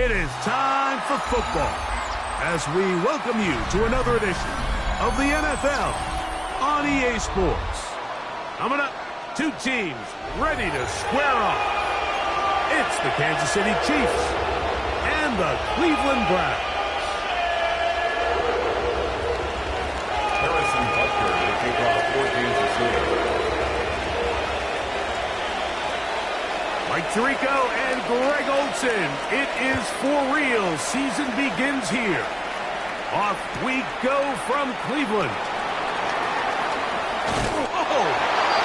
It is time for football as we welcome you to another edition of the NFL on EA Sports. Coming up, two teams ready to square off. It's the Kansas City Chiefs and the Cleveland Browns. Harrison Butker to kick off for Kansas City. Mike Tirico and Greg Olsen. It is for real. Season begins here. Off we go from Cleveland. Oh!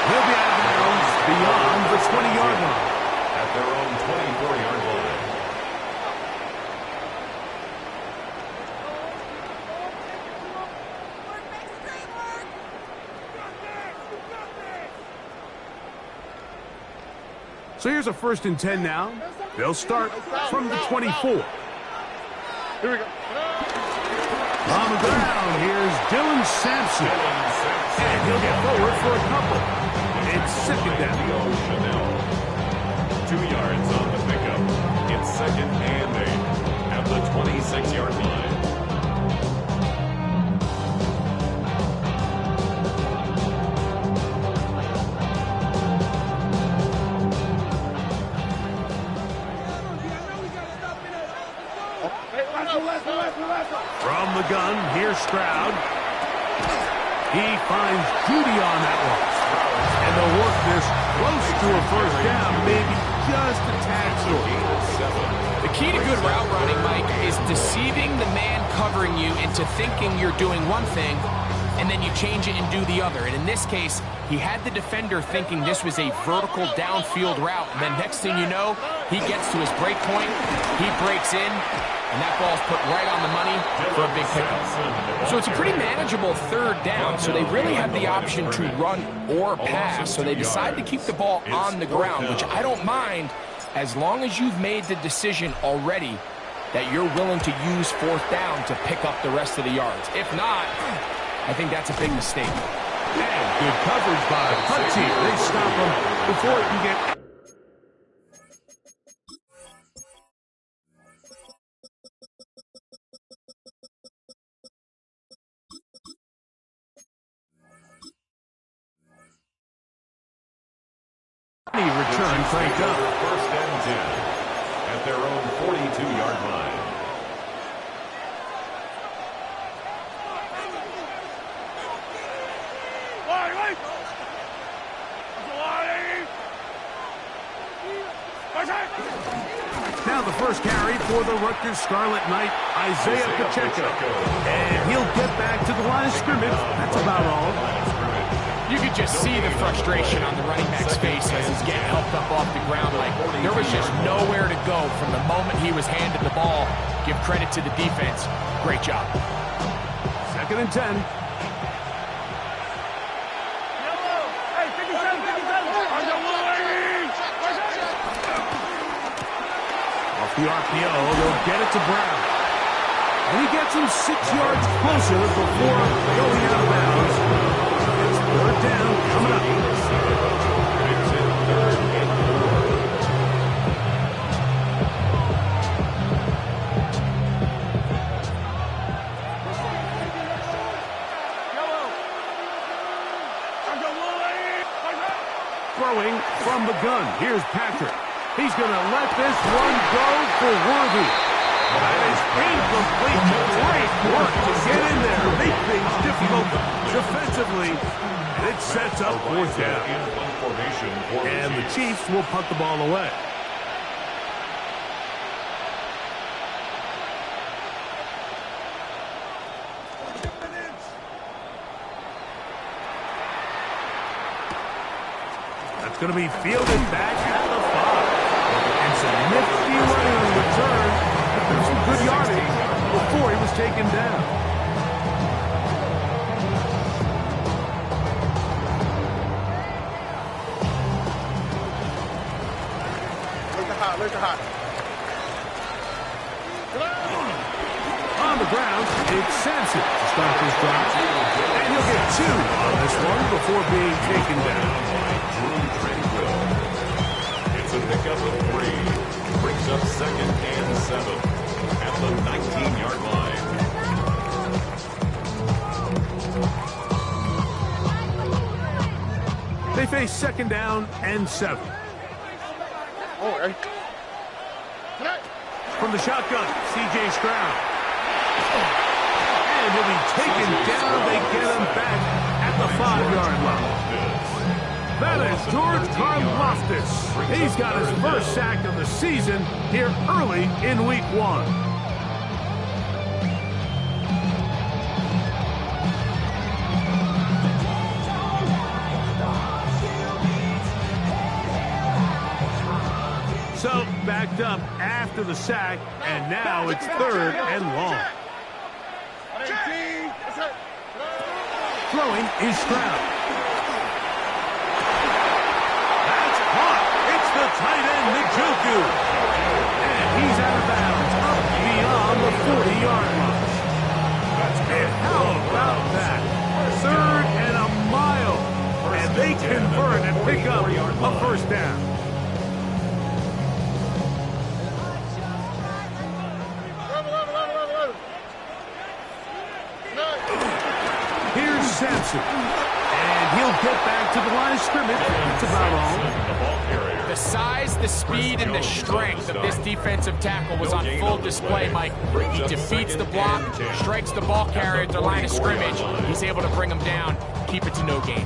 He'll be out of bounds beyond the 20-yard line. At their own 24-yard line. So here's a 1st and 10 now. They'll start from the 24. Here we go. On the ground, here's Dylan Sampson. And he'll get forward for a couple. It's 2nd down. 2 yards on the pickup. It's 2nd and 8 at the 26-yard line. From the gun, here's Stroud. He finds Judy on that one. And they'll work this close to a 1st down, maybe just a tad short. The key to good route running, Mike, is deceiving the man covering you into thinking you're doing one thing, and then you change it and do the other. And in this case, he had the defender thinking this was a vertical downfield route. And then next thing you know, he gets to his break point, he breaks in, and that ball's put right on the money for a big pickup. So it's a pretty manageable 3rd down, so they really have the option to run or pass. So they decide to keep the ball on the ground, which I don't mind as long as you've made the decision already that you're willing to use 4th down to pick up the rest of the yards. If not, I think that's a big mistake. And good coverage by Hutchie. They stop him before he can get... Return cranked up. 1st and 10 at their own 42-yard line. Now the first carry for the Rutgers Scarlet Knight, Isaiah Pacheco. And he'll get back to the line of scrimmage. That's about all. You could just see the frustration on the running back's face as he's getting helped up off the ground. Like, there was just nowhere to go from the moment he was handed the ball. Give credit to the defense. Great job. 2nd and 10. Off the RPO, they'll get it to Brown. And he gets him 6 yards closer before going out of bounds. 3rd down coming up. Throwing from the gun. Here's Patrick. He's going to let this one go for Worthy. That is incomplete. Great work to get in there. Make things difficult defensively. And it sets up 4th down. And the Chiefs will punt the ball away. That's going to be fielded back at the 5. And some nifty running on the return. There's some good yardage before he was taken down. Where's the hot? On the ground, it's Sampson to start this drive. And he'll get 2 on this one before being taken down. It's a pickup of 3. Brings up 2nd and 7. a 2nd down and 7. Oh, right. From the shotgun, C.J. Stroud. And he'll be taken down. They get him back at the 5-yard line. That is George Karlaftis. He's got his first sack of the season here early in week 1. So, backed up after the sack, and now it's 3rd and long. Throwing is Stroud. That's caught. It's the tight end, Njoku. And he's out of bounds, up beyond the 40-yard line. And how about that? 3rd and a mile. And they convert and pick up a first down. Sampson. And he'll get back to the line of scrimmage. That's about all. The size, the speed, and the strength of this defensive tackle was on full display, Mike. He defeats the block, strikes the ball carrier at the line of scrimmage. He's able to bring him down, keep it to no gain.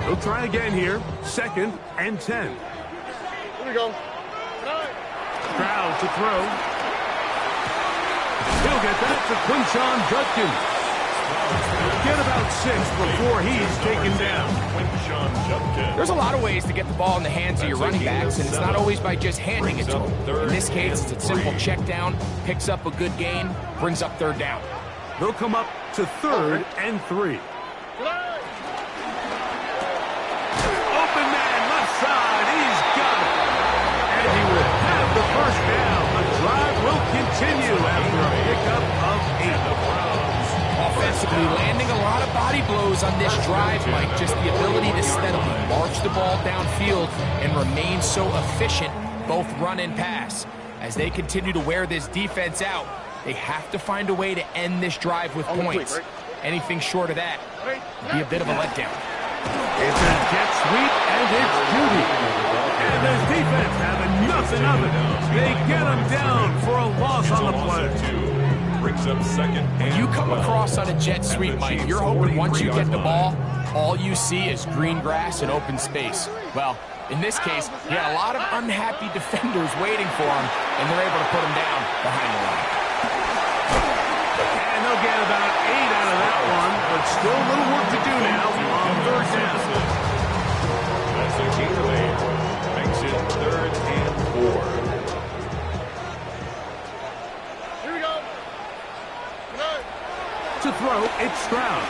He'll try again here. 2nd and 10. Here we go. Stroud to throw. He'll get that to Quinshon Judkins. Get about 6 before he's taken down. There's a lot of ways to get the ball in the hands of your running backs, and it's not always by just handing it to them. In this case, it's a simple check down, picks up a good gain, brings up 3rd down. They'll come up to 3rd and 3. Open man, left side, he's got it. And he will have the first down. The drive will continue after a pickup of 8. Offensively, landing a lot of body blows on this drive, Mike. Just the ability to steadily march the ball downfield and remain so efficient, both run and pass. As they continue to wear this defense out, they have to find a way to end this drive with points. Anything short of that would be a bit of a letdown. It's a jet sweep, and it's Judy. And this defense having nothing of it. They get him down for a loss on the play. Brings up 2nd and when you come across on a jet sweep, Mike, you're hoping once you get the ball, all you see is green grass and open space. Well, in this case, he had a lot of unhappy defenders waiting for him, and they're able to put him down behind the line. And they'll get about 8 out of that one, but still a little work to do now on 3rd down. That's a gain of 8. Makes it 3rd and 4. To throw, it's Stroud.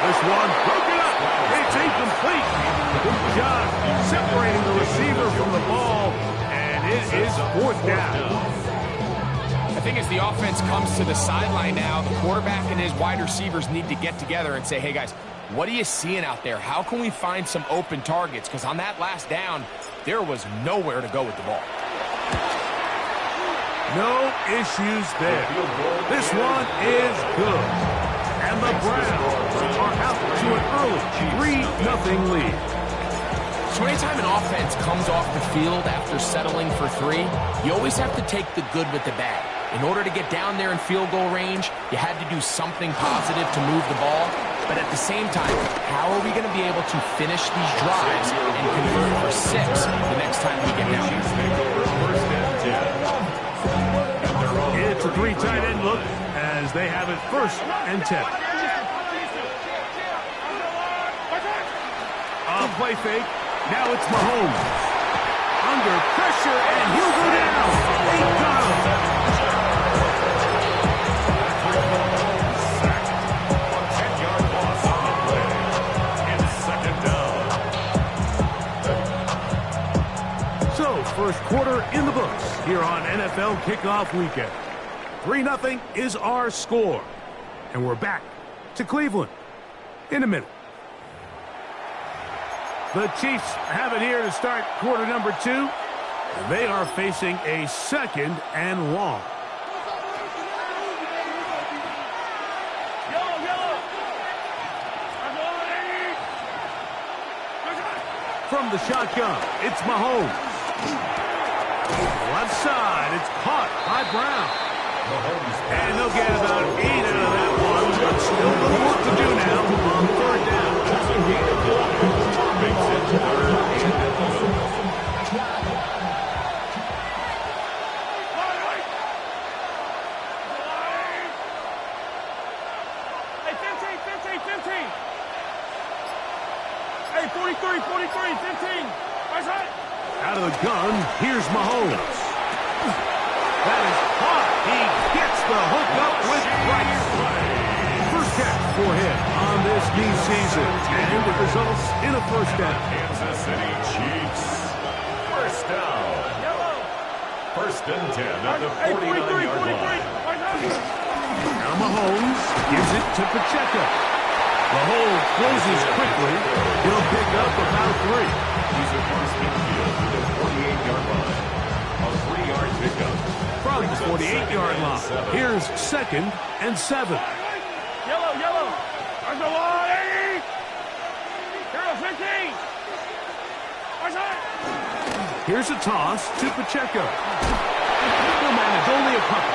This one broken up. It's incomplete. Good job separating the receiver from the ball, and it is 4th down. I think as the offense comes to the sideline now, the quarterback and his wide receivers need to get together and say, hey guys, what are you seeing out there? How can we find some open targets? Because on that last down, there was nowhere to go with the ball. No issues there. This one is good. And the Browns are out to an early 3-0 lead. So anytime an offense comes off the field after settling for 3, you always have to take the good with the bad. In order to get down there in field goal range, you had to do something positive to move the ball. But at the same time, how are we going to be able to finish these drives and convert for 6 the next time we get down there? It's a 3 tight end look as they have it 1st and 10. A play fake. Now it's Mahomes. Under pressure, and he'll go down. They got him. So, first quarter in the books here on NFL Kickoff Weekend. 3-0 is our score. And we're back to Cleveland in a minute. The Chiefs have it here to start quarter number 2. And they are facing a 2nd and long. From the shotgun, it's Mahomes. Left side, it's caught by Brown. And they'll get about 8 out of that one, but still a little work to do now on third down. That's a gain of 1. Makes it third and at the middle. Hey, 43, 15. Out of the gun, here's Mahomes. That is caught. He gets the hook up with Price. First catch for him on this new season. And it results in a first down. Kansas City Chiefs. First down. First and 10 at the 49-yard line. Now Mahomes gives it to Pacheco. The hole closes quickly. He'll pick up about 3. He's across midfield to the 48-yard line. A 3-yard pickup. From the 48-yard line, here's second and 7. Yellow. There's the line. Here, 15. Here's a toss to Pacheco. He'll manage only a couple.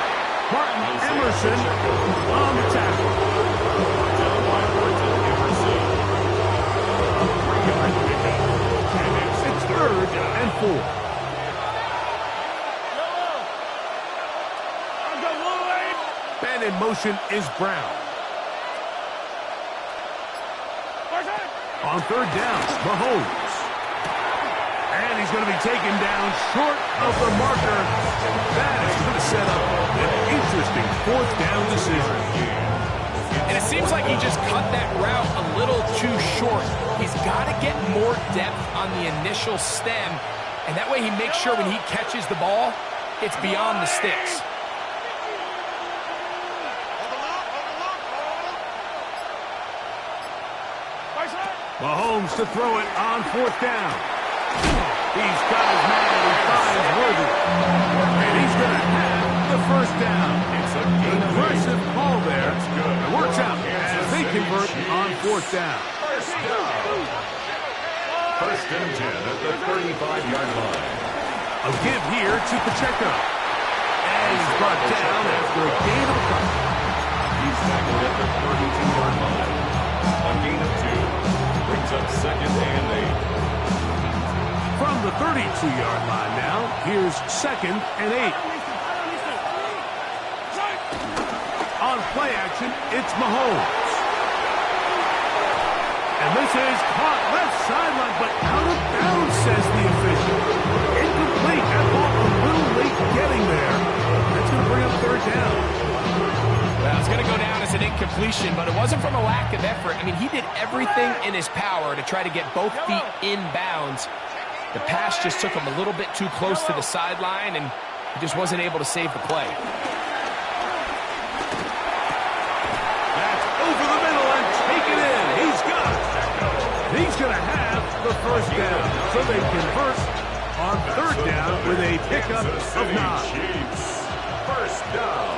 Martin Emerson on the tackle. Down by Martin Emerson. A 3-yard pickup. And It's third and 4. And in motion is Brown. On third down, Mahomes. And he's going to be taken down short of the marker. That is going to set up an interesting fourth down decision. And it seems like he just cut that route a little too short. He's got to get more depth on the initial stem, and that way he makes sure when he catches the ball, it's beyond the sticks. Mahomes to throw it on fourth down. He's got his man and he finds Worthy. And he's going to have the first down. It's a aggressive call there. That's good. It works out as they convert on fourth down. First down. First and 10 at the 35-yard line. A give here to Pacheco. And he's brought down after a gain of a couple. He's tackled at the 32-yard line. A gain of 2. Brings up second and 8. From the 32-yard line now, here's second and 8. On play action, it's Mahomes. And this is caught left sideline, but out of bounds, says the official. Incomplete. That ball a little late getting there. That's going to bring up third down. Well, it's going to go down as an incompletion, but it wasn't from a lack of effort. I mean, he did everything in his power to try to get both feet in bounds. The pass just took him a little bit too close to the sideline, and he just wasn't able to save the play. That's over the middle and taken in. He's got it. He's going to have the first down. So they convert on third down with a pickup of 9. Chiefs. First down.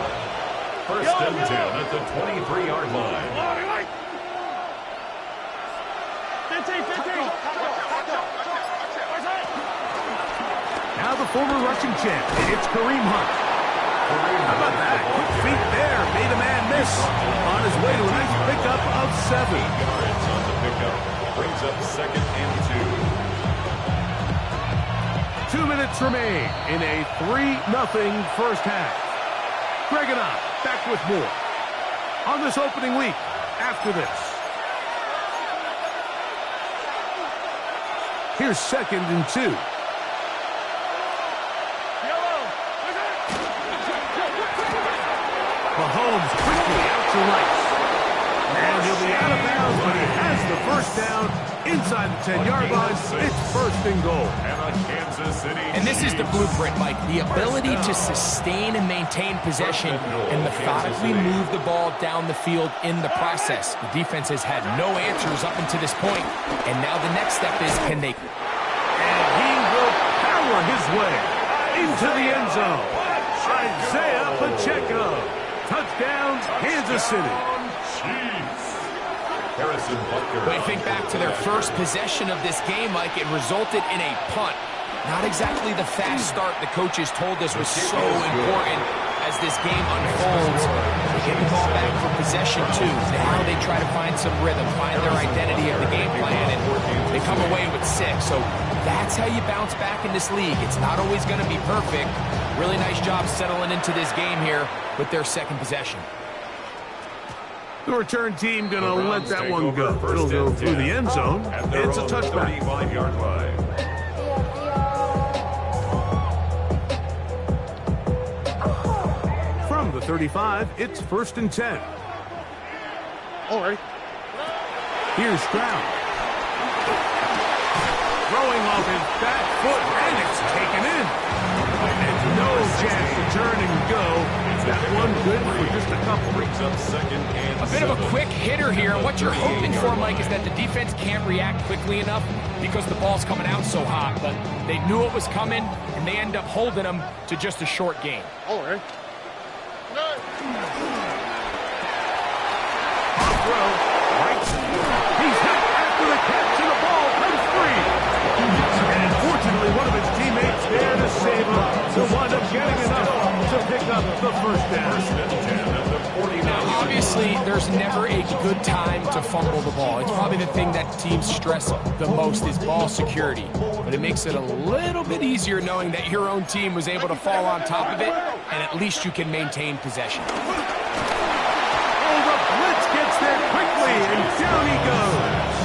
First and 10 at the 23-yard line. 15. Now the former rushing champ. It's Kareem Hunt. How about that? Quick feet there. Made a man miss. On his way to a nice pickup of 7. 8 yards on the pickup. Brings up second and 2. 2 minutes remain in a 3-0 first half. Greg and I back with more on this opening week after this. Here's second and 2. Mahomes quickly out to right. And he'll be out of bounds, but he has the first down inside the 10-yard line. It's first and goal. And this is the blueprint, Mike. The ability to sustain and maintain possession and methodically move the ball down the field in the process. The defense has had no answers up until this point, and now the next step is can they... And he will power his way into the end zone. Isaiah Pacheco. Touchdown, Kansas City. Chiefs. When you think back to their first possession of this game, Mike, it resulted in a punt. Not exactly the fast start the coaches told us was so important as this game unfolds. They get the ball back for possession two. Now they try to find some rhythm, find their identity of the game plan, and they come away with 6. So that's how you bounce back in this league. It's not always going to be perfect. Really nice job settling into this game here with their second possession. The return team going to let that one go. It'll go through the end zone. It's a touchback. 35-yard line. From the 35, it's 1st and 10. All right. Here's Stroud. Throwing off his back foot, and it's taken in. And no chance to turn and go. That one good for just a couple. Brings up 2nd and A bit of a quick hitter here. What you're hoping for, Mike, is that the defense can't react quickly enough because the ball's coming out so hot. But they knew it was coming, and they end up holding them to just a short gain. All right. Throw, right. He's hit after the catch, and the ball comes free. And unfortunately, one of his teammates there to save him. He'll wind up getting enough to pick up the first down. Now, obviously, there's never a good time to fumble the ball. It's probably the thing that teams stress the most is ball security. But it makes it a little bit easier knowing that your own team was able to fall on top of it, and at least you can maintain possession. Blitz gets there quickly, and down he goes.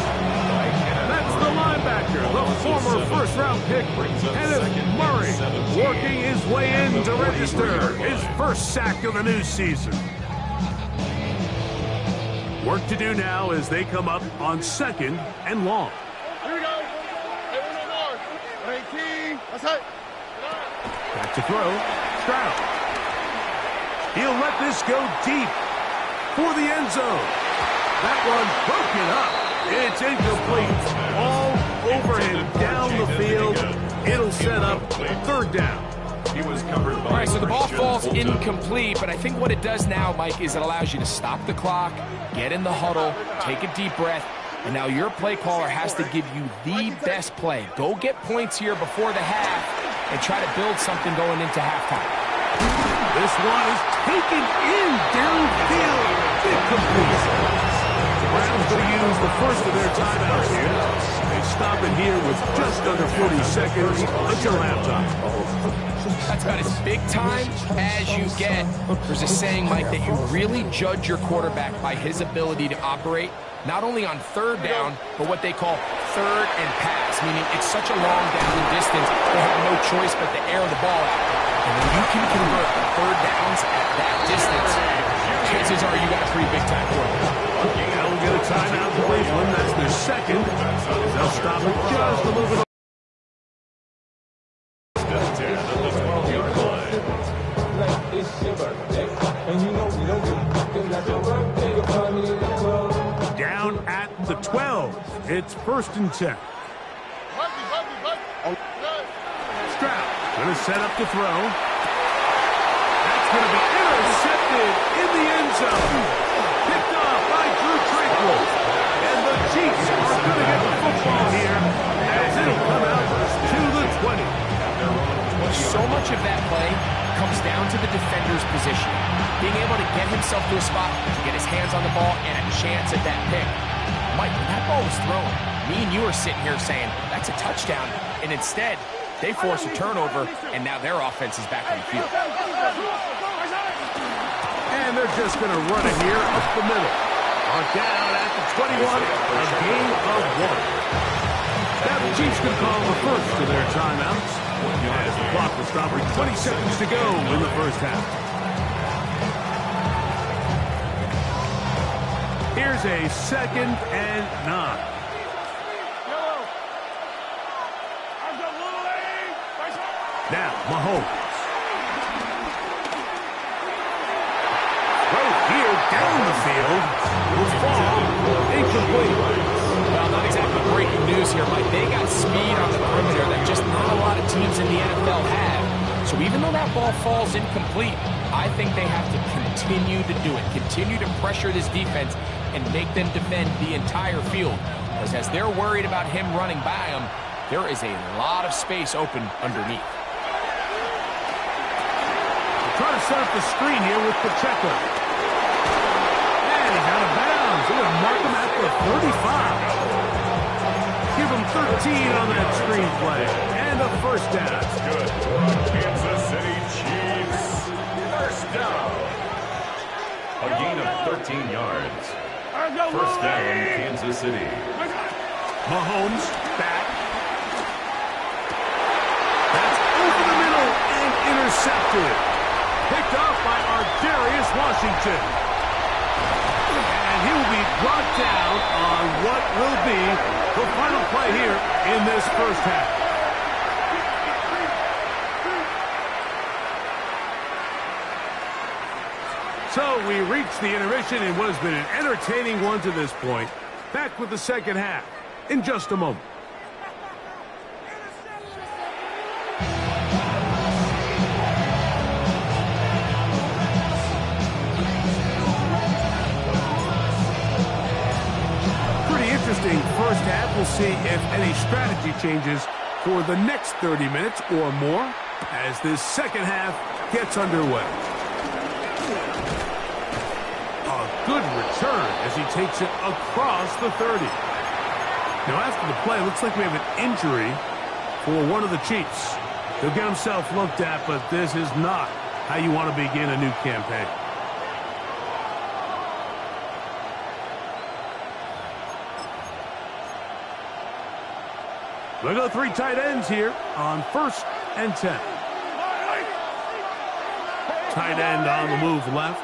That's the linebacker, the former first-round pick, Kenneth Murray, working his way in to register his first sack of the new season. Work to do now as they come up on 2nd and long. Here we go. Hey, we're no more. Hey, Key. That's it. Back to throw, Stroud. He'll let this go deep for the end zone. That one broken up. It's incomplete. All over him down the field. It'll set up 3rd down. He was covered by All right, so the ball falls incomplete, but I think what it does now, Mike, is it allows you to stop the clock, get in the huddle, take a deep breath, and now your play caller has to give you the best play. Go get points here before the half and try to build something going into halftime. This one is taken in downfield. Incomplete. The Browns going to use the first of their timeouts here. They stop it here with just under 40 seconds until halftime. That's about as big time as you get. There's a saying, Mike, that you really judge your quarterback by his ability to operate, not only on 3rd down, but what they call 3rd and pass, meaning it's such a long down and distance, they have no choice but to air the ball out. And when you can convert 3rd downs at that distance, chances are you got a pretty big time quarterback. Now we'll get a timeout to Cleveland. That's their second. They'll stop it just a little bit. Down at the 12. It's 1st and 10. Stroud going to set up to throw. That's going to be intercepted in the end zone. Picked off by Drew Tranquil. And the Chiefs are going to get the football here as it'll come out to the 20. So much of that play comes down to the defender's position. Being able to get himself to a spot to get his hands on the ball and a chance at that pick. Mike, when that ball was thrown, me and you are sitting here saying, that's a touchdown. And instead, they force a turnover, and now their offense is back on the field. And they're just going to run it here up the middle. On down at the 21, a gain of 1. Now the Chiefs can call the first of their timeouts. As the clock will stop with 20 seconds to go in the first half. Here's a 2nd and 9. Now, Mahomes. Right here down the field. Will fall. Incomplete. Well, not exactly breaking news here, Mike. They got speed on the perimeter that just not a lot of teams in the NFL have. So even though that ball falls incomplete, I think they have to continue to do it. Continue to pressure this defense and make them defend the entire field. Because as they're worried about him running by them, there is a lot of space open underneath. Trying to set up the screen here with Pacheco. And he's out of bounds. They're going to mark him at the 35. Give him 13 on that screen play. And a first down. That's good. Kansas City Chiefs. First down. A gain of 13 yards. First down, Kansas City. Mahomes back. That's over the middle and intercepted. Picked off by Darius Washington. And he will be brought down on what will be the final play here in this first half. So we reach the intermission in what has been an entertaining one to this point. Back with the second half in just a moment. Interesting first half. We'll see if any strategy changes for the next 30 minutes or more as this second half gets underway. A good return as he takes it across the 30. Now after the play, it looks like we have an injury for one of the Chiefs. He'll get himself looked at, but this is not how you want to begin a new campaign. We'll go three tight ends here on 1st and 10. Tight end on the move left.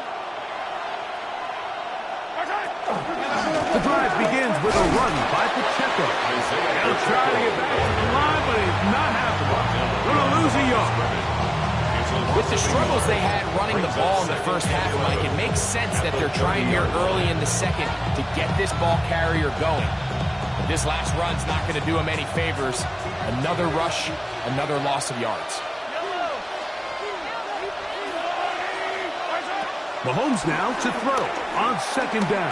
The drive begins with a run by Pacheco. He'll try to get back to the line, but it's not happening. Going to lose a yard. With the struggles they had running the ball in the first half, Mike, it makes sense that they're trying here early in the second to get this ball carrier going. This last run's not going to do him any favors. Another rush, another loss of yards. Mahomes now to throw on second down.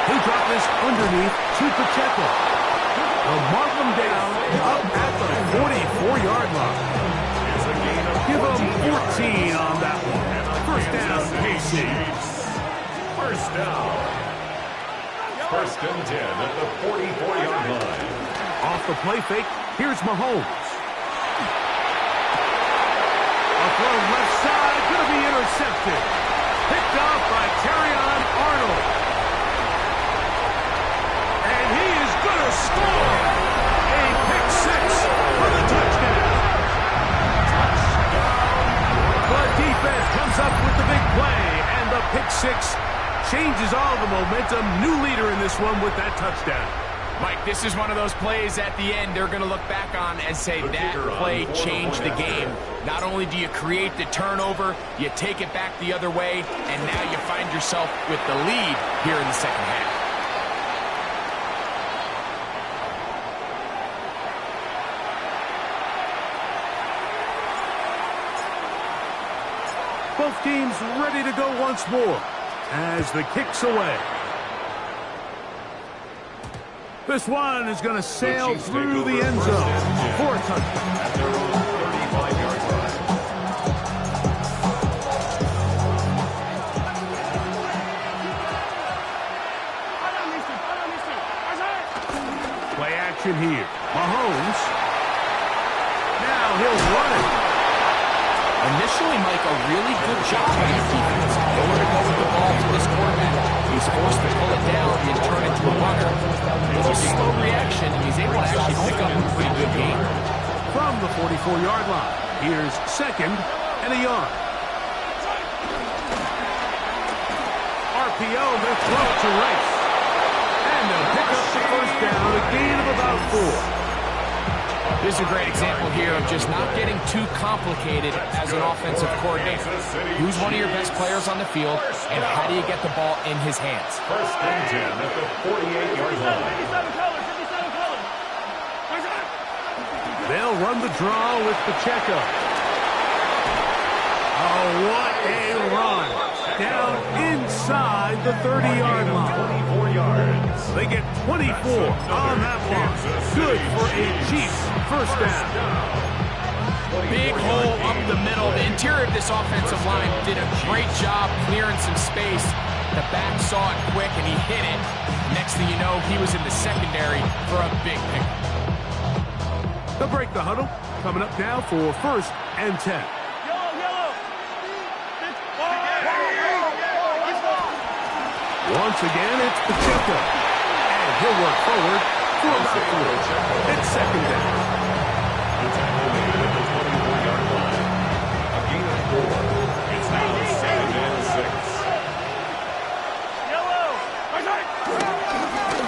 He'll drop this underneath to Pacheco. They'll mark him down up at the 44-yard line. Give him 14 on that one. First down, KC. First down. First and 10 at the 44-yard line. Off the play fake, here's Mahomes. A throw left side, going to be intercepted. Picked off by Terrion Arnold. And he is going to score. A pick six for the touchdown. The defense comes up with the big play, and the pick six changes all the momentum. New leader in this one with that touchdown. Mike, this is one of those plays at the end they're going to look back on and say that play changed the game. Not only do you create the turnover, you take it back the other way, and now you find yourself with the lead here in the second half. Both teams ready to go once more as the kick's away. This one is going to sail through the end zone for a touchdown. At their own 35-yard line. Play action here. Mahomes. Now he'll run it. Initially, Mike, a really good job by the defense. Nowhere to go with the ball to this quarterback. He's forced to pull it down and turn it to a runner. It was a slow reaction, and he's able to actually pick up a pretty good game. From the 44-yard line, here's second and a yard. RPO, they'll throw it to Rice. And they'll pick up the first down, a gain of about 4. This is a great example here of just not getting too complicated as an offensive coordinator. Who's one of your best players on the field, and how do you get the ball in his hands? First and 10 at the 48-yard line. They'll run the draw with Pacheco. Oh, what a run. Down inside inside the 30-yard line. 24 yards. They get 24 on that one. Good for a Chiefs first down. Big hole up the middle. The interior of this offensive line did a great job clearing some space. The back saw it quick, and he hit it. Next thing you know, he was in the secondary for a big pick. They'll break the huddle. Coming up now for first and 10. Once again, it's Pacheco. And he'll work forward for about 4. It's second down. The tackle made at the 24-yard line. A gain of 4. It's now 2nd and 6.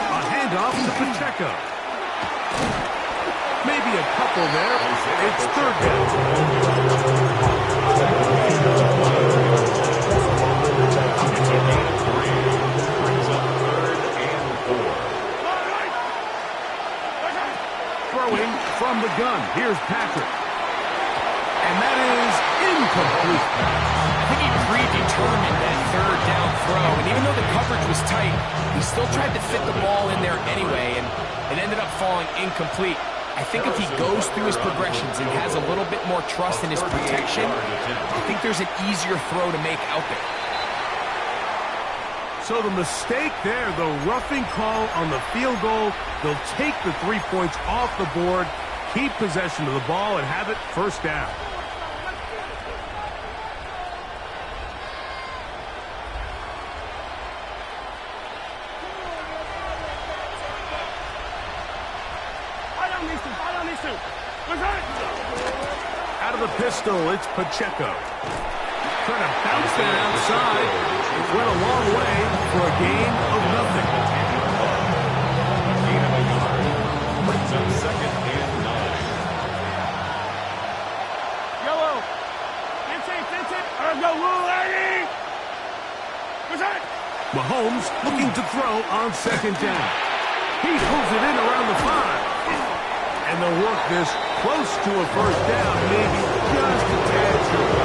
A handoff to Pacheco. Maybe a couple there. It's third down. It's a gain of 3. Brings up 3rd and 4. Throwing from the gun. Here's Patrick. And that is incomplete. I think he predetermined that third down throw, and even though the coverage was tight, he still tried to fit the ball in there anyway, and it ended up falling incomplete. I think if he goes through his progressions and has a little bit more trust in his protection, I think there's an easier throw to make out there. So the mistake there, the roughing call on the field goal, they'll take the 3 points off the board, keep possession of the ball, and have it first down. Out of the pistol, it's Pacheco. Trying to bounce that outside. It went a long way for a gain of nothing. A gain of a yard. Brings up 2nd and 9. Yellow. Go, lady. Mahomes looking to throw on second down. He pulls it in around the 5. And they'll work this close to a first down, maybe just a tad short.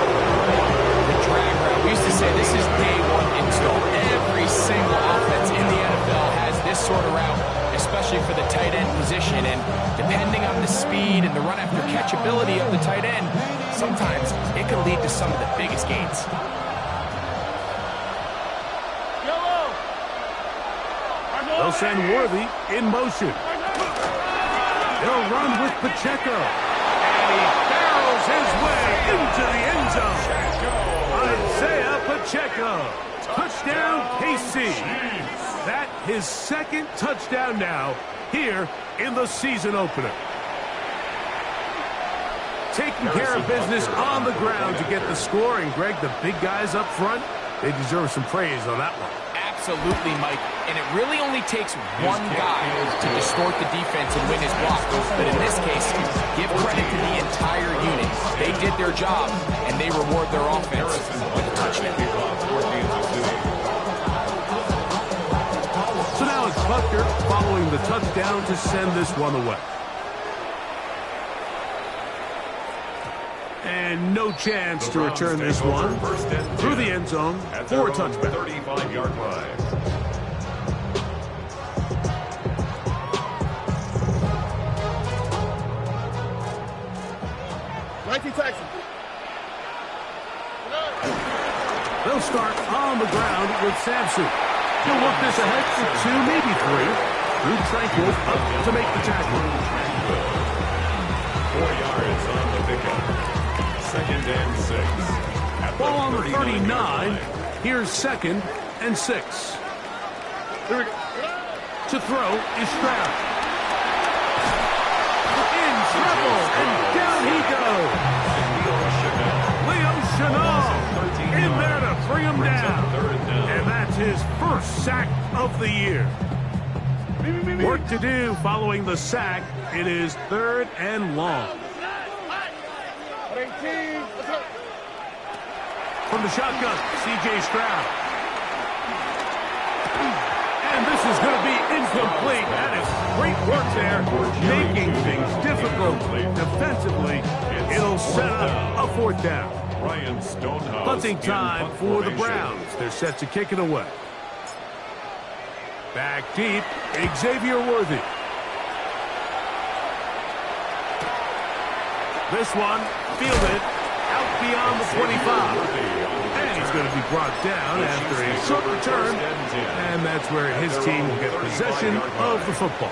The drag route, we used to say this is day one install. Every single offense in the NFL has this sort of route, especially for the tight end position. And depending on the speed and the run after catchability of the tight end, sometimes it can lead to some of the biggest gains. They'll send Worthy in motion. They'll run with Pacheco. And he barrels his way into the end zone. Isaiah Pacheco. Touchdown, KC. That his second touchdown now here in the season opener. Taking care of business on the ground to get the score. And, Greg, the big guys up front, they deserve some praise on that one. Absolutely, Mike. And it really only takes one guy to distort the defense and win his block. But in this case, give credit to the entire unit. They did their job, and they reward their offense with a touchdown. So now it's Butker following the touchdown to send this one away. And no chance to return this one through the end zone for a touchback. 35-yard line. They'll start on the ground with Samson. He'll work this ahead for 2, maybe 3. Drew Tranquil up to make the tackle. 4 yards on the pickup. 2nd and 6. Ball on the 39. Here's 2nd and 6. To throw is Stroud. In trouble, and down he goes. Leo Chenal in there to bring him down. And that's his first sack of the year. Work to do following the sack. It is 3rd and long. From the shotgun, C.J. Stroud. And this is going to be incomplete. That is great work there, making things difficult defensively. It'll set up a 4th down. Ryan Stonehouse. Punting time punt for the formation. Browns. They're set to kick it away. Back deep, Xavier Worthy. This one, fielded, out beyond the 25. And he's going to be brought down after a short return. And that's where his team will get possession of the football.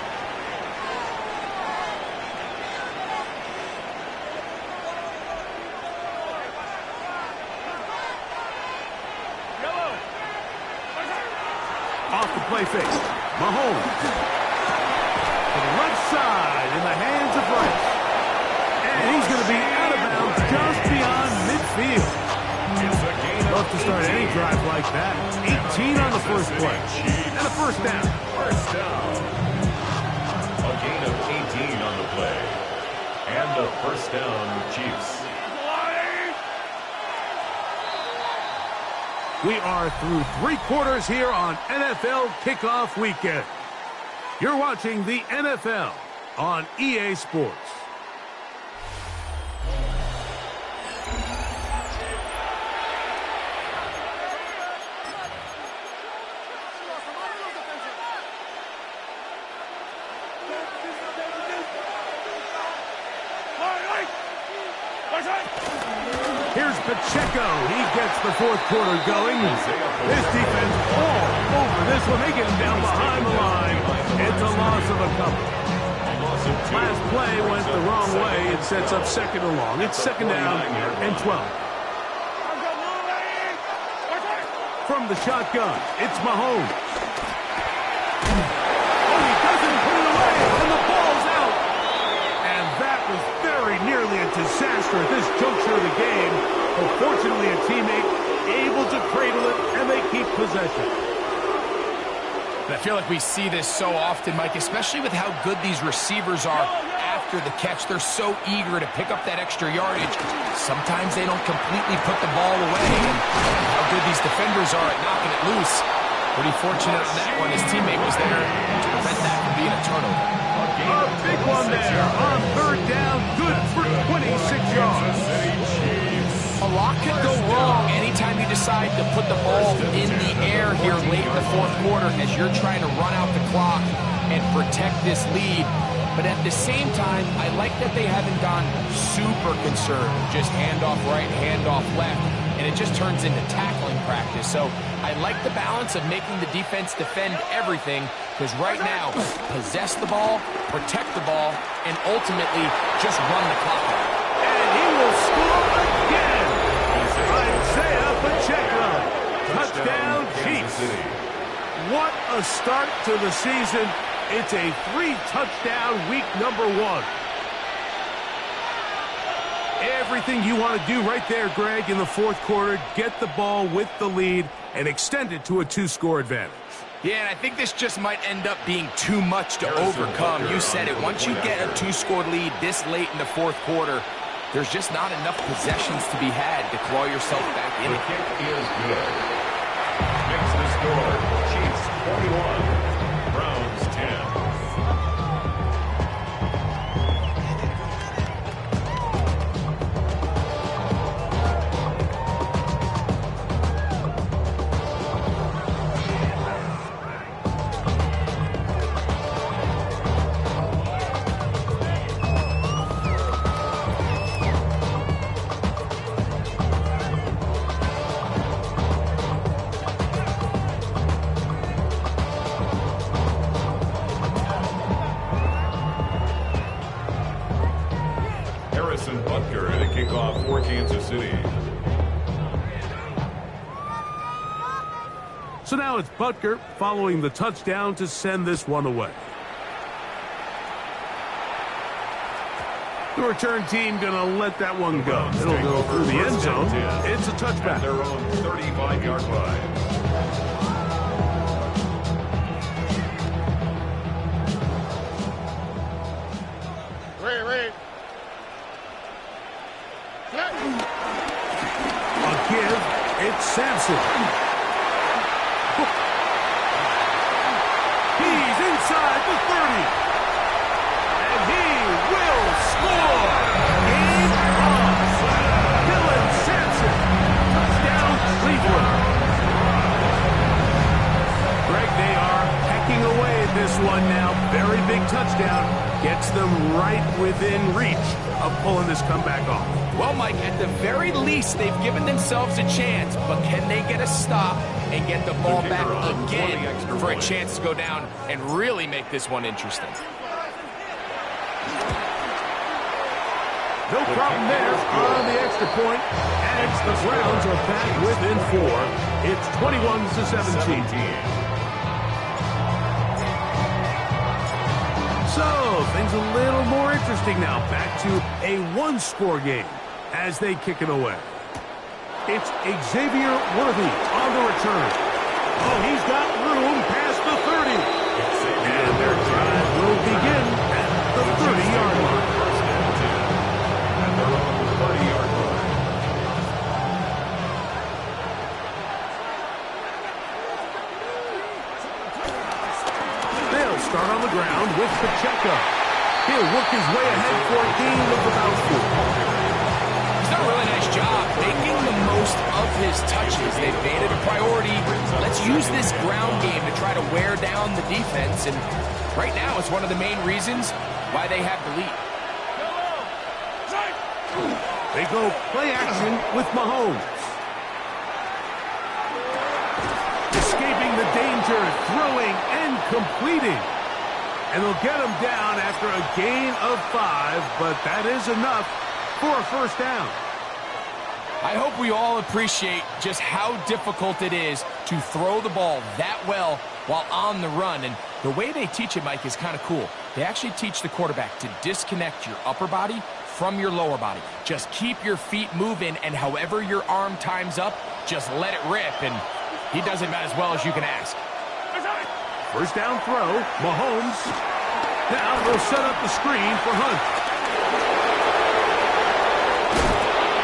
Off the play fake. Mahomes. To the left side in the hands of Rice. And he's going to be out of bounds just beyond midfield. Love to start any drive like that. 18 on the first play. And a first down. First down. A gain of 18 on the play. And a first down, Chiefs. We are through 3 quarters here on NFL Kickoff Weekend. You're watching the NFL on EA Sports. Here's Pacheco. He gets the fourth quarter going. This defense all over this one. They get him down behind the line. It's a loss of a couple. Last play went the wrong way. It sets up second and long. It's second down and 12. From the shotgun, it's Mahomes. Oh, he doesn't put it away, and the ball's out. And that was very nearly a disaster at this juncture of the game. But fortunately, a teammate able to cradle it, and they keep possession. I feel like we see this so often, Mike, especially with how good these receivers are after the catch. They're so eager to pick up that extra yardage. Sometimes they don't completely put the ball away. And how good these defenders are at knocking it loose. Pretty fortunate on that one. His teammate was there to prevent that from being a turnover. A big one there on third down. Good for 26 yards. A lot could go wrong anytime you decide to put the ball in the air here late in the fourth quarter as you're trying to run out the clock and protect this lead. But at the same time, I like that they haven't gone super conservative. Just handoff right, handoff left, and it just turns into tackling practice. So I like the balance of making the defense defend everything, because right now, possess the ball, protect the ball, and ultimately just run the clock out. And he will score again. Isaiah Pacheco. Touchdown, Chiefs. What a start to the season. It's a 3-touchdown week number 1. Everything you want to do right there, Greg, in the fourth quarter. Get the ball with the lead and extend it to a 2-score advantage. Yeah, and I think this just might end up being too much to overcome. You said it. Once you get a 2-score lead this late in the fourth quarter, there's just not enough possessions to be had to claw yourself back in The it. kick is good. Makes the score. Chiefs 41. Browns 10. Kickoff for Kansas City. So now it's Butker following the touchdown to send this one away. The return team going to let that one go. It'll go through the end zone. It's a touchback. At their own 35-yard line. Wait. A give. It's Sampson. He's inside the 30. And he will score. Game on. Dylan Sampson now. Very big touchdown. Gets them right within reach of pulling this comeback off. Well, Mike, at the very least, they've given themselves a chance, but can they get a stop and get the ball back again for a chance to go down and really make this one interesting? No problem there on the extra point, and the Browns are back within 4. It's 21-17. So, things a little more interesting now. Back to a one-score game as they kick it away. It's Xavier Worthy on the return. Oh, he's got room past the 30. And their drive will begin at the 30-yard line. At their own 30-yard line. They'll start on the ground with Pacheco. He'll work his way ahead for a gain of about 4. He's done a really nice job making the most of his touches. They've made it a priority. Let's use this ground game to try to wear down the defense, and right now it's one of the main reasons why they have the lead. They go play action with Mahomes. Escaping the danger, throwing and completing. And they'll get him down after a gain of 5, but that is enough for a first down. I hope we all appreciate just how difficult it is to throw the ball that well while on the run. And the way they teach it, Mike, is kind of cool. They actually teach the quarterback to disconnect your upper body from your lower body. Just keep your feet moving, and however your arm times up, just let it rip. And he does it about as well as you can ask. First down throw, Mahomes. Now they'll set up the screen for Hunt.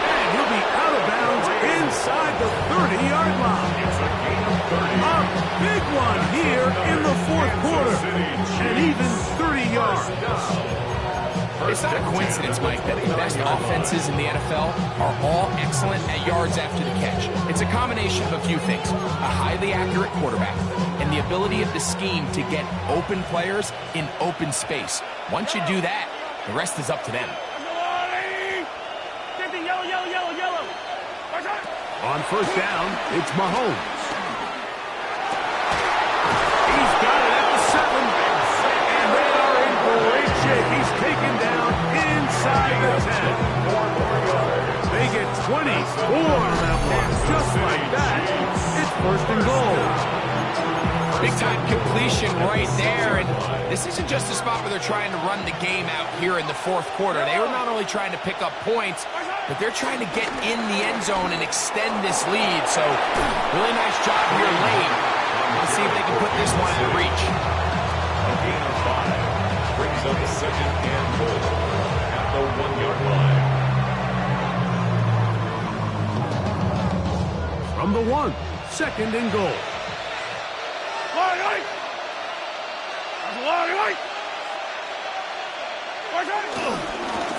And he'll be out of bounds inside the 30-yard line. It's a gain of 30. A big one here in the fourth quarter. And even 30 yards. It's not a coincidence, Mike, that the best offenses in the NFL are all excellent at yards after the catch. It's a combination of a few things. A highly accurate quarterback and the ability of the scheme to get open players in open space. Once you do that, the rest is up to them. On first down, it's Mahomes. He's got it at the 7. And they are in great shape. He's taken down inside the 10. They get 24 on that one. Just like that, it's first and goal. Big-time completion right there, and this isn't just a spot where they're trying to run the game out here in the fourth quarter. They were not only trying to pick up points, but they're trying to get in the end zone and extend this lead. So, really nice job here late. Let's see if they can put this one out of reach. A gain of 5 brings up second and goal at the 1-yard line. From the 1, second and goal.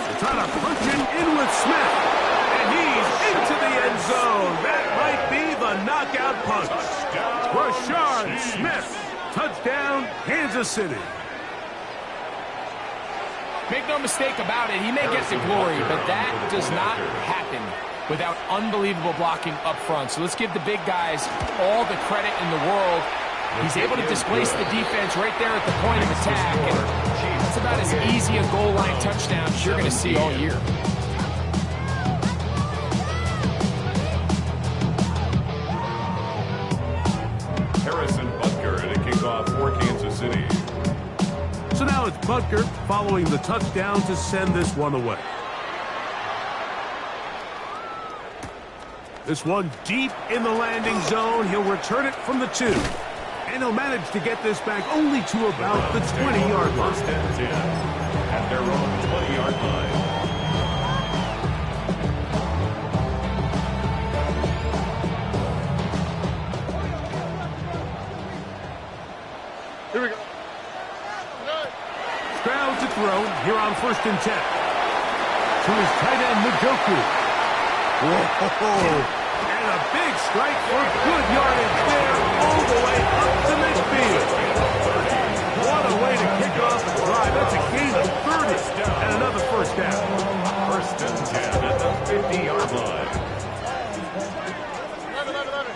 They're trying to punch him in with Smith. And he's into the end zone. That might be the knockout punch. Rashard Smith. Touchdown, Kansas City. Make no mistake about it, he may get the glory, but that does not happen without unbelievable blocking up front. So let's give the big guys all the credit in the world. He's able to displace the defense right there at the point of attack. And that's about as easy a goal line touchdown as you're going to see all year. Harrison Butker to kick off for Kansas City. So now it's Butker following the touchdown to send this one away. This one deep in the landing zone. He'll return it from the 2. And he'll manage to get this back only to about the 20-yard line. First and 10 at their own 20-yard line. Here we go. Stroud to throw here on first and 10. To his tight end, Njoku. Whoa. And a big strike for good yardage there all the way up to midfield. What a way to kick off the drive. That's a gain of 30 and another first down. First and 10 at the 50-yard line. 11.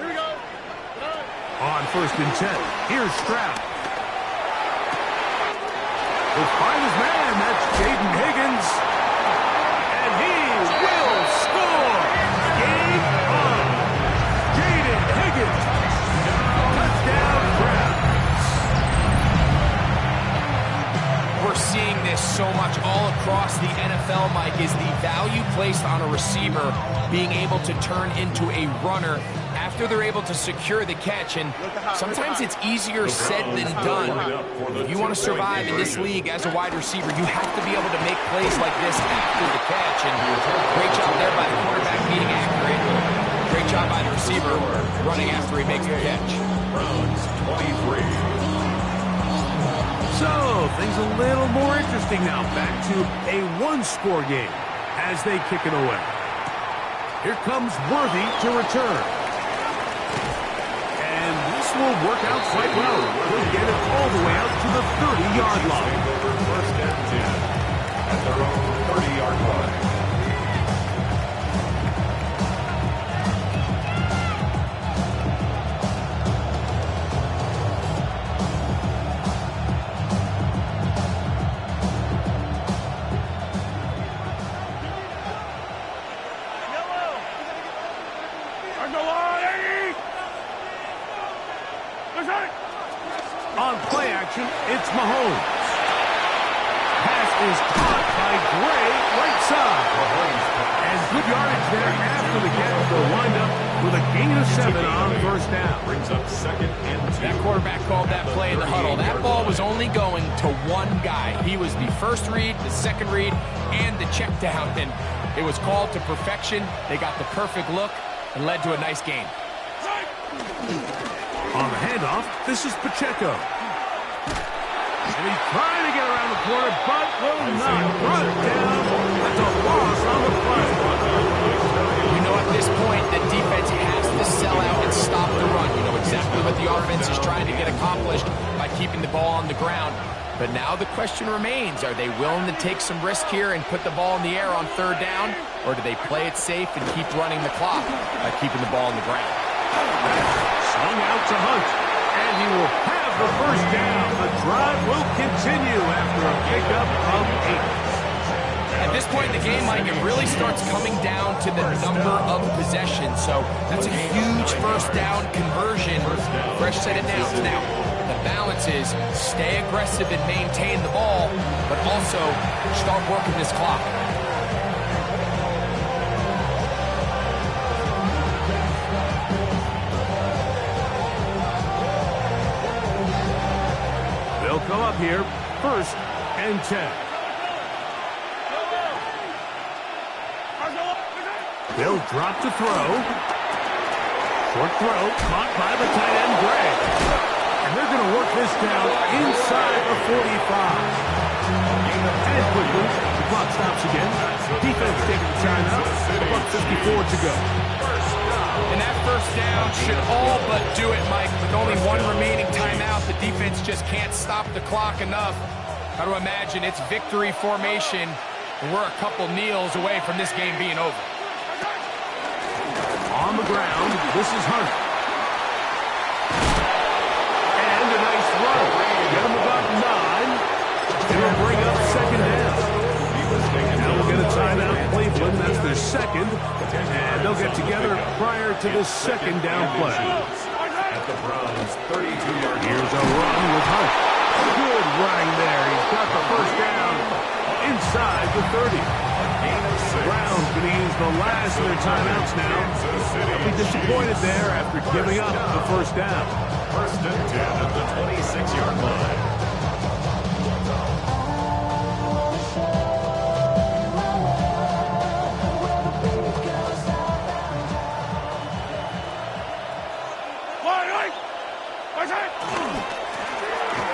Here we go. On first and 10, here's Stroud. He'll find his man. That's Jaden Higgins. And he will score. Game on. Jaden Higgins. Touchdown, Browns. We're seeing this so much all across the NFL, Mike, is the value placed on a receiver being able to turn into a runner after they're able to secure the catch. And sometimes it's easier said than done. If you want to survive in this league as a wide receiver, you have to be able to make plays like this after the catch. And great job there by the quarterback being accurate. Great job by the receiver running after he makes the catch. Browns 23. So, things a little more interesting now. Back to a one-score game as they kick it away. Here comes Worthy to return. And this will work out quite well. He'll get it all the way out to the 30-yard line. First and 10 at their own 30-yard line. On play action, it's Mahomes. Pass is caught by Gray, right side. And good yardage there after the catch. They'll wind up with a gain of 7 on first down. Brings up second and 2. That quarterback called that play in the huddle. That ball was only going to one guy. He was the first read, the second read, and the check down. And it was called to perfection. They got the perfect look and led to a nice gain. On the handoff, this is Pacheco. And he's trying to get around the corner, but will not. Brought it down. That's a loss on the play. You know, at this point, the defense has to sell out and stop the run. You know exactly what the offense is trying to get accomplished by keeping the ball on the ground. But now the question remains, are they willing to take some risk here and put the ball in the air on third down? Or do they play it safe and keep running the clock by keeping the ball on the ground? Swung out to Hunt, and he will have the first down. The drive will continue after a pickup of 8. At this point in the game, Mike, it really starts coming down to the number of possessions. So that's a huge first down conversion. Fresh set of downs. Now, the balance is stay aggressive and maintain the ball, but also start working this clock. They'll come up here, first and 10. They'll drop to throw. Short throw, caught by the tight end, Gray. And they're going to work this down inside the 45. And quickly, the clock stops again. Defense taking the timeout. About 54 to go. And that first down should all but do it, Mike. With only one remaining timeout, the defense just can't stop the clock enough. Got to imagine it's victory formation, and we're a couple kneels away from this game being over. On the ground, this is Hunt. And a nice run. Get him about 9. It'll bring up second down. Now we'll get a timeout, Cleveland. That's their second. And they'll get together prior to the second down play. At the Browns 32-yard. Here's a run with Hunt. Good running there. He's got the first down inside the 30. Browns going to use the last of their timeouts now. They'll be disappointed there after giving up the first down. First and 10 at the 26-yard line.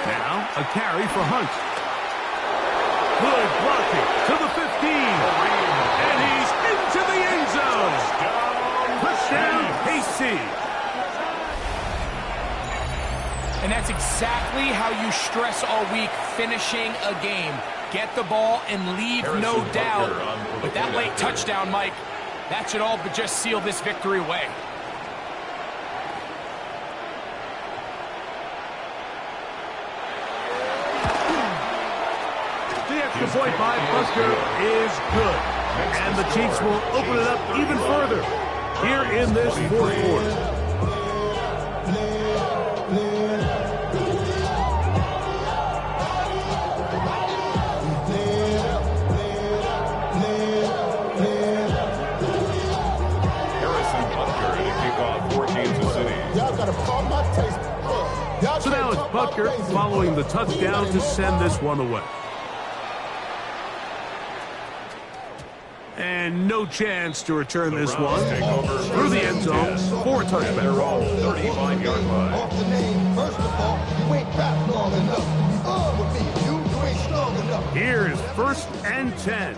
Now, a carry for Hunt. Good blocking to the 15. And he's into the end zone. Touchdown, KC. And that's exactly how you stress all week, finishing a game. Get the ball and leave no doubt. With that late touchdown, Mike, that should all but just seal this victory away. The extra point by Buster is good. And the Chiefs will open it up even further here in this fourth quarter. So now it's Butker following the touchdown to send this one away. And no chance to return this one through the end zone for a touchback. 35-yard line. Off the name, first of all, you ain't rap long enough. With me, you ain't strong enough. Here's 1st and 10.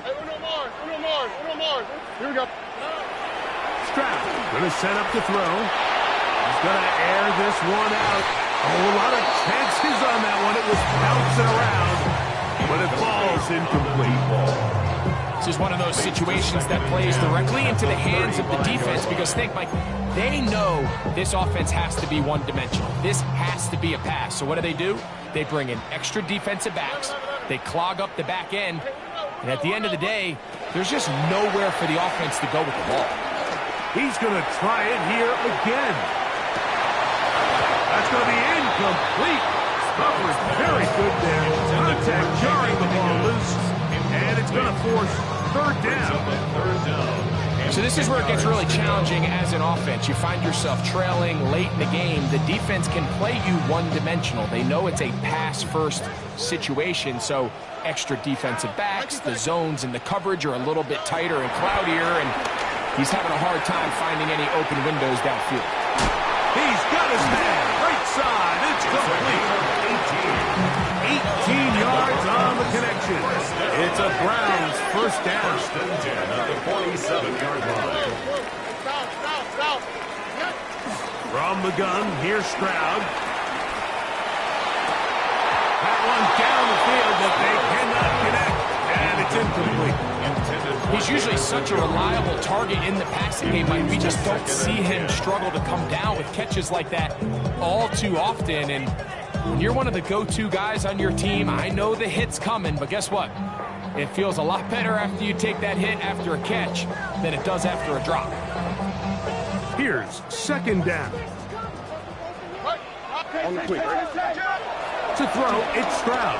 Hey, Uno Mars. Here we go. Stroud going to set up to throw. He's going to air this one out. Oh, a lot of chances on that one. It was bouncing around, but it falls incomplete. This is one of those situations that plays directly into the hands of the defense because think, Mike, they know this offense has to be one-dimensional. This has to be a pass. So what do? They bring in extra defensive backs. They clog up the back end. And at the end of the day, there's just nowhere for the offense to go with the ball. He's going to try it here again. That's going to be incomplete. Butler is very good there. Contact jarring the ball loose. And it's going to force third down. So this is where it gets really challenging as an offense. You find yourself trailing late in the game. The defense can play you one-dimensional. They know it's a pass-first situation, so extra defensive backs, the zones and the coverage are a little bit tighter and cloudier, and he's having a hard time finding any open windows downfield. He's got his man. Right side. It's complete. 18 yards on the connection. It's a Browns first down. 1st and 10 at the 47-yard line. Stop. From the gun, here's Stroud. That one down the field, but they cannot connect. And it's incomplete. He's usually such a reliable target in the passing game, but we just don't see him struggle to come down with catches like that all too often. And when you're one of the go-to guys on your team, I know the hit's coming, but guess what? It feels a lot better after you take that hit after a catch than it does after a drop. Here's 2nd down. On the quick. To throw, it's Stroud.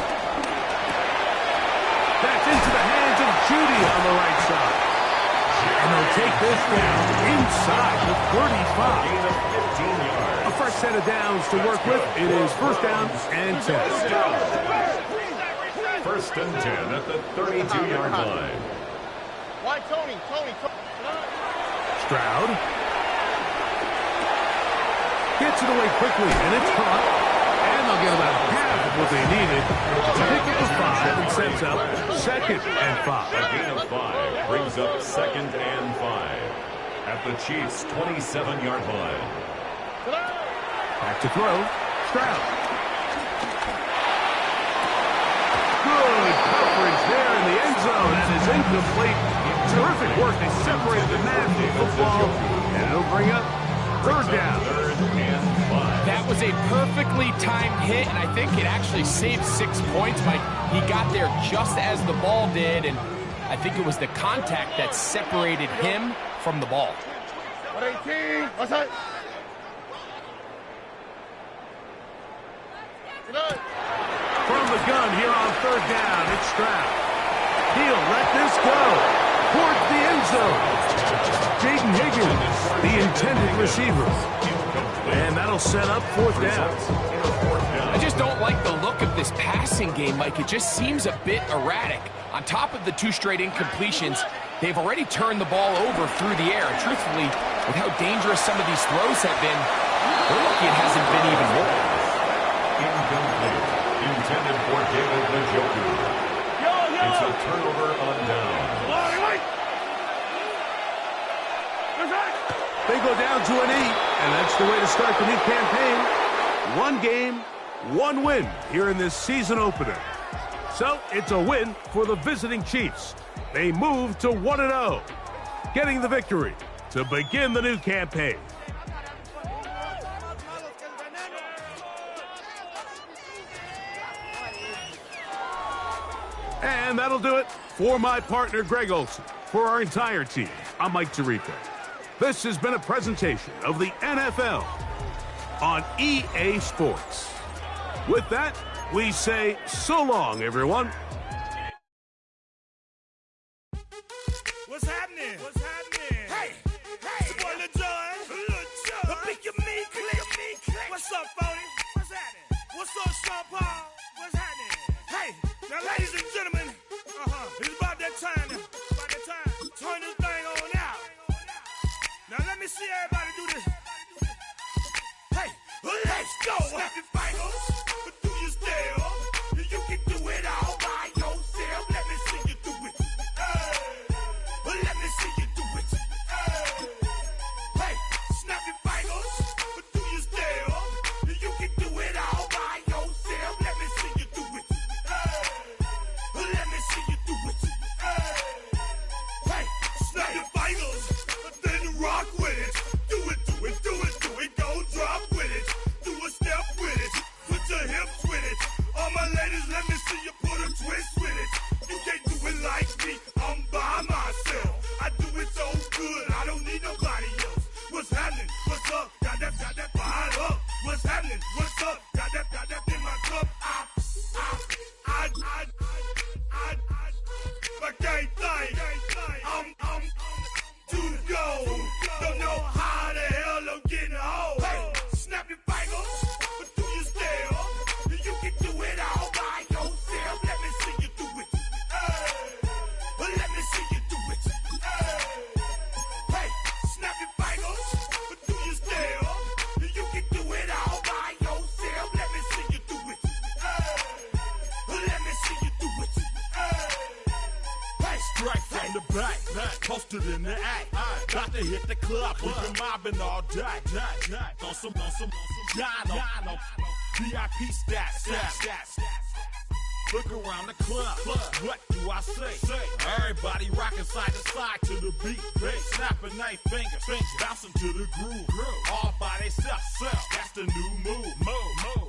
That's into the hands of Judy on the right side. And they'll take this down inside the 35. Gain of 15 yards. A fresh set of downs to work with. It is 1st down and 10. 1st and 10 at the 32-yard line. Why, Tony? Stroud gets it away quickly, and it's caught. And they'll get about half of what they needed to pick up the 5 and sets up 2nd and 5. A gain of 5 brings up 2nd and 5 at the Chiefs' 27-yard line. Back to throw. Stroud. Good coverage there in the end zone. That is incomplete. Terrific work. They separated the man from the football. And it'll bring up 3rd down. 3rd and 5. That was a perfectly timed hit, and I think it actually saved 6 points. Mike, he got there just as the ball did, and I think it was the contact that separated him from the ball. 118. What's that? From the gun here on 3rd down, it's Stroud. He'll let this go towards the end zone. Jaden Higgins, the intended receiver. And that'll set up 4th down. I just don't like the look of this passing game, Mike. It just seems a bit erratic. On top of the 2 straight incompletions, they've already turned the ball over through the air. And truthfully, with how dangerous some of these throws have been, we're lucky it hasn't been even more. Incomplete. Intended for David Njoku. It's a turnover on down. They go down to an 8, and that's the way to start the new campaign. One game, one win here in this season opener. So it's a win for the visiting Chiefs. They move to 1-0, getting the victory to begin the new campaign. And that'll do it for my partner, Greg Olson. For our entire team, I'm Mike Tirico. This has been a presentation of the NFL on EA Sports. With that, we say so long, everyone. What's happening? What's happening? Hey, it's your boy Lil Jon. Pick your meat, click. What's up, Phony? What's happening? What's up, Sean Paul? What's happening? Hey, now, ladies and gentlemen, it's about that time. Turn this thing on out. Now, let me see everybody do this. Hey, let's go. Snap your fingers, but do you still? You can do it all by yourself. Let me see you do it. Let me see you do it. Hey, snap your fingers, but do you still? You can do it all by yourself. Let me see you do it. Let me see you do it. Hey, snap your fingers, but then rock with it. Do it. Go drop with it. Do a step with it. Put your hips with it. All my ladies, let me see you put a twist with it. You can't do it like me. I'm by myself. I do it so good. I don't need nobody else. What's happening? What's up? Got that fired up. What's happening? What's up? Got that in my cup. I can't think. I'm too go. Don't know how the hell I'm getting home. Hey, snap your fingers, but do you still? You can do it all by yourself. Let me see you do it. Let me see you do it. Hey, snap your fingers, but do you still? You can do it all by yourself. Let me see you do it. Let me see you do it. Hey, straight from the back, posted in the act. Got to hit the club, we've been mobbing all day. On some Jono, VIP stats. Look around the club. What do I say? Everybody rocking side to side to the beat. Snapping their fingers, bouncing to the groove. All by themselves. That's the new move.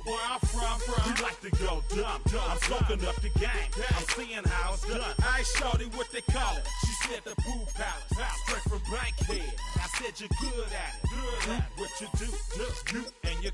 Where I'm from, we like to go dumb. I'm soaking up the game. I'm seeing how it's done. I shorty what they call it. She said the pool palace. Straight from Bankhead. I said you're good at it. What you do, you and your